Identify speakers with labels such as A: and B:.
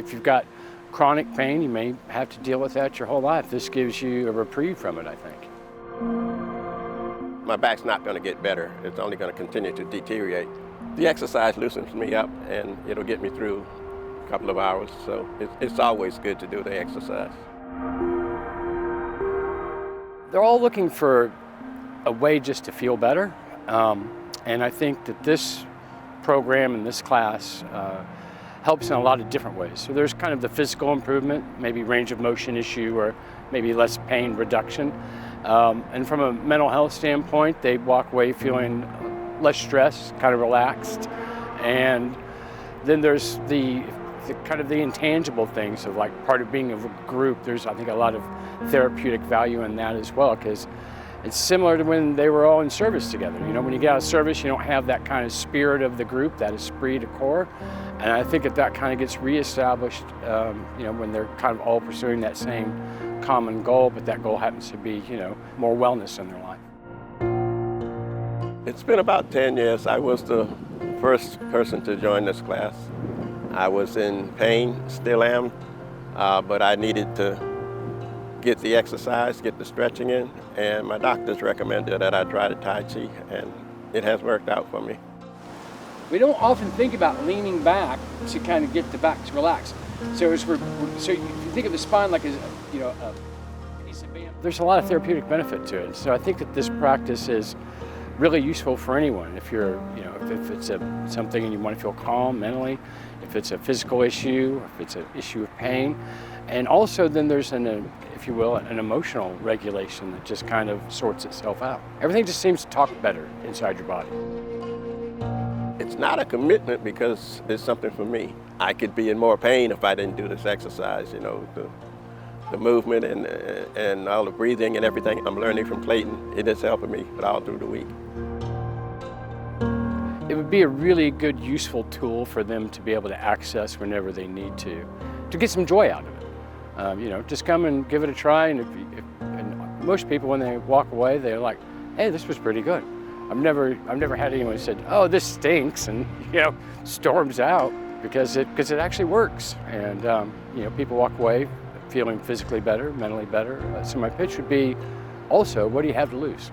A: if you've got chronic pain, you may have to deal with that your whole life. This gives you a reprieve from it, I think.
B: My back's not going to get better. It's only going to continue to deteriorate. The exercise loosens me up and it'll get me through a couple of hours, so it's always good to do the exercise.
A: They're all looking for a way just to feel better, and I think that this program and this class helps in a lot of different ways. So there's kind of the physical improvement, maybe range of motion issue or maybe less pain reduction. And from a mental health standpoint, they walk away feeling less stressed, kind of relaxed. And then there's the kind of the intangible things of like part of being of a group. There's, I think, a lot of therapeutic value in that as well, because it's similar to when they were all in service together. You know, when you get out of service, you don't have that kind of spirit of the group, that esprit de corps. And I think that kind of gets reestablished, you know, when they're kind of all pursuing that same common goal, but that goal happens to be, you know, more wellness in their life.
B: It's been about 10 years. I was the first person to join this class. I was in pain, still am, but I needed to get the exercise, get the stretching in, and my doctors recommended that I try the Tai Chi, and it has worked out for me.
A: We don't often think about leaning back to kind of get the back to relax. So if you think of the spine like as, you know, a piece of bamboo, there's a lot of therapeutic benefit to it. So I think that this practice is really useful for anyone. If you're, you know, if it's something and you want to feel calm mentally, if it's a physical issue, if it's an issue of pain, and also then there's if you will, an emotional regulation that just kind of sorts itself out. Everything just seems to talk better inside your body.
B: It's not a commitment because it's something for me. I could be in more pain if I didn't do this exercise, you know, the movement and all the breathing and everything I'm learning from Clayton, it is helping me all through the week.
A: It would be a really good, useful tool for them to be able to access whenever they need to get some joy out of it. You know, just come and give it a try, and and most people, when they walk away, they're like, "Hey, this was pretty good." I've never had anyone who said, "Oh, this stinks," and you know, storms out, because it actually works. And you know, people walk away feeling physically better, mentally better. So my pitch would be, also, what do you have to lose?